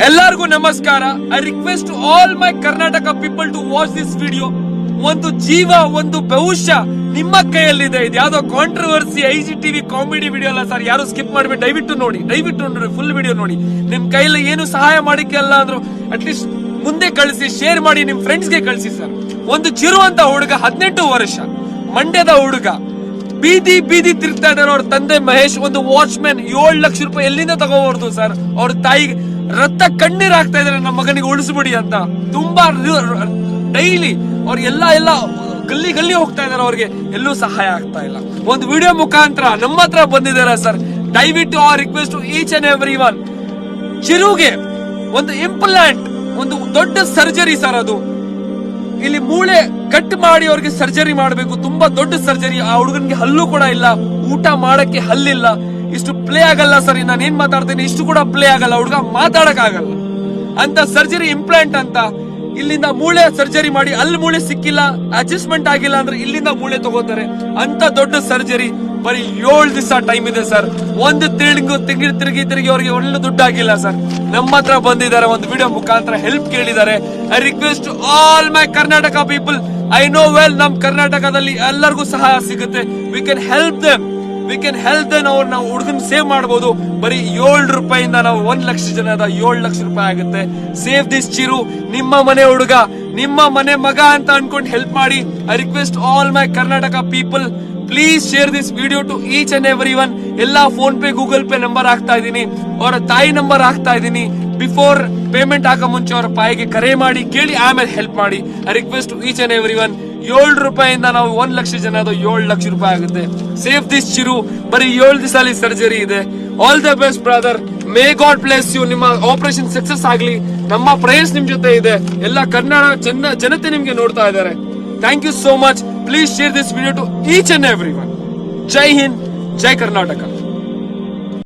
ಎಲ್ಲರಿಗೂ ನಮಸ್ಕಾರ. I request all my Karnataka people to watch this video. ಒಂದು ಜೀವ, ಒಂದು ಭವಿಷ್ಯ ನಿಮ್ಮ ಕೈಯಲ್ಲಿದೆ. ಇದು ಯಾವ್ದೋ ಕಾಂಟ್ರವರ್ಸಿ IGTV ಕಾಮಿಡಿ ವಿಡಿಯೋ ಅಲ್ಲ ಸರ್. ಯಾರು ಸ್ಕಿಪ್ ಮಾಡ್ಬಿಟ್ಟು ದಯವಿಟ್ಟು ನೋಡಿ, ಫುಲ್ ವಿಡಿಯೋ ನೋಡಿ. ನಿಮ್ ಕೈಯಲ್ಲಿ ಏನು ಸಹಾಯ ಮಾಡಿಕೆ ಅಲ್ಲ ಅಂದ್ರು ಅಟ್ಲೀಸ್ಟ್ ಮುಂದೆ ಕಳಿಸಿ, ಶೇರ್ ಮಾಡಿ, ನಿಮ್ ಫ್ರೆಂಡ್ಸ್ ಗೆ ಕಳಿಸಿ ಸರ್. ಒಂದು ಚಿರು ಅಂತ ಹುಡುಗ, 18 ವರ್ಷ, ಮಂಡ್ಯದ ಹುಡುಗ, ಬೀದಿ ತಿರುಗ್ತಾ ಇದ್ದಾರೆ. ಅವ್ರ ತಂದೆ ಮಹೇಶ್ ಒಂದು ವಾಚ್ಮ್ಯಾನ್. 7 ಲಕ್ಷ ರೂಪಾಯಿ ಎಲ್ಲಿಂದ ತಗೋಬಾರ್ದು ಸರ್. ಅವ್ರ ತಾಯಿಗೆ ರಕ್ತ ಕಣ್ಣೀರ್ ಆಗ್ತಾ ಇದಾರೆ, ನಮ್ಮ ಮಗನಿಗೆ ಉಳಿಸ್ಬಿಡಿ ಅಂತ. ತುಂಬಾ ಡೈಲಿ ಅವ್ರು ಎಲ್ಲ ಗಲ್ಲಿ ಹೋಗ್ತಾ ಇದಾರೆ, ಅವ್ರಿಗೆ ಎಲ್ಲೂ ಸಹಾಯ ಆಗ್ತಾ ಇಲ್ಲ. ಒಂದು ವಿಡಿಯೋ ಮುಖಾಂತರ ನಮ್ಮ ಹತ್ರ ಬಂದಿದ್ದಾರೆ ಸರ್. ದಯವಿಟ್ಟು ಆ request to each and every one. ಚಿರುಗೆ ಒಂದು ಇಂಪ್ಲಾಂಟ್, ಒಂದು ದೊಡ್ಡ ಸರ್ಜರಿ ಸರ್. ಅದು ಇಲ್ಲಿ ಮೂಳೆ ಕಟ್ ಮಾಡಿ ಅವ್ರಿಗೆ ಸರ್ಜರಿ ಮಾಡಬೇಕು. ತುಂಬಾ ದೊಡ್ಡ ಸರ್ಜರಿ. ಆ ಹುಡುಗನ್ಗೆ ಹಲ್ಲು ಕೂಡ ಇಲ್ಲ, ಊಟ ಮಾಡಕ್ಕೆ ಹಲ್ಲಿಲ್ಲ. ಇಷ್ಟು ಪ್ಲೇ ಆಗಲ್ಲ ಸರ್. ನಾನು ಏನ್ ಮಾತಾಡ್ತೇನೆ ಇಷ್ಟು ಕೂಡ ಪ್ಲೇ ಆಗಲ್ಲ. ಹುಡುಗ ಮಾತಾಡಕ್ ಆಗಲ್ಲ ಅಂತ ಸರ್ಜರಿ, ಇಂಪ್ಲಾಂಟ್ ಅಂತ. ಇಲ್ಲಿಂದ ಮೂಳೆ ಸರ್ಜರಿ ಮಾಡಿ, ಅಲ್ಲಿ ಮೂಳೆ ಸಿಕ್ಕಿಲ್ಲ, ಅಡ್ಜಸ್ಟ್ಮೆಂಟ್ ಆಗಿಲ್ಲ ಅಂದ್ರೆ ಇಲ್ಲಿಂದ ಮೂಳೆ ತಗೋತಾರೆ. ಅಂತ ದೊಡ್ಡ ಸರ್ಜರಿ. ಬರೀ 7 ದಿವಸ ಟೈಮ್ ಇದೆ ಸರ್. ಒಂದು ತಿರುಗಿ ಅವ್ರಿಗೆ ಒಳ್ಳೆ ದುಡ್ಡು ಆಗಿಲ್ಲ ಸರ್. ನಮ್ಮ ಹತ್ರ ಬಂದಿದ್ದಾರೆ, ಒಂದು ವಿಡಿಯೋ ಮುಖಾಂತರ ಹೆಲ್ಪ್ ಕೇಳಿದ್ದಾರೆ. I request all my Karnataka people. I know well, ನಮ್ ಕರ್ನಾಟಕದಲ್ಲಿ ಎಲ್ಲರಿಗೂ ಸಹಾಯ ಸಿಗುತ್ತೆ. We can help them. ನಾವು ಹುಡುಗನ್ ಸೇವ್ ಮಾಡಬಹುದು. ಬರೀ 7 ರೂಪಾಯಿಂದ ನಾವು 1 ಲಕ್ಷ ಜನದ 7 ಲಕ್ಷ ರೂಪಾಯಿ ಆಗುತ್ತೆ. Save this Chiru. ನಿಮ್ಮ ಮನೆ ಹುಡುಗ, ನಿಮ್ಮ ಮನೆ ಮಗ ಅಂತ ಅನ್ಕೊಂಡು ಹೆಲ್ಪ್ ಮಾಡಿ. I request all my Karnataka people, please share this video to each and every one. ಎಲ್ಲಾ PhonePe, Google Pay number ಹಾಕ್ತಾ ಇದೀನಿ, ಅವರ ತಾಯಿ ನಂಬರ್ ಹಾಕ್ತಾ ಇದೀನಿ. ಬಿಫೋರ್ ಪೇಮೆಂಟ್ ಹಾಕೋ ಮುಂಚೆ ಅವರ ಪಾಯಿಗೆ ಕರೆ ಮಾಡಿ ಕೇಳಿ, ಆಮೇಲೆ ಹೆಲ್ಪ್ ಮಾಡಿ. I request to each and every one. 7 ರೂಪಾಯಿಂದ ನಾವು 1 ಲಕ್ಷ ಜನ, ಅದು 7 ಲಕ್ಷ ರೂಪಾಯಿ ಆಗುತ್ತೆ. Save this Chiru. ಬರೀ 7 ದಿವಸ ಸರ್ಜರಿ ಇದೆ. All the best brother. May God bless you. ನಿಮ್ಮ ಆಪರೇಷನ್ ಸಕ್ಸಸ್ ಆಗ್ಲಿ. ನಮ್ಮ ಪ್ರೇಯರ್ಸ್ ನಿಮ್ ಜೊತೆ ಇದೆ. ಎಲ್ಲ ಕರ್ನಾಟಕ ಜನತೆ ನಿಮ್ಗೆ ನೋಡ್ತಾ ಇದ್ದಾರೆ. Thank you so much. Please share this video to each and every one. ಜೈ ಹಿಂದ್, ಜೈ ಕರ್ನಾಟಕ.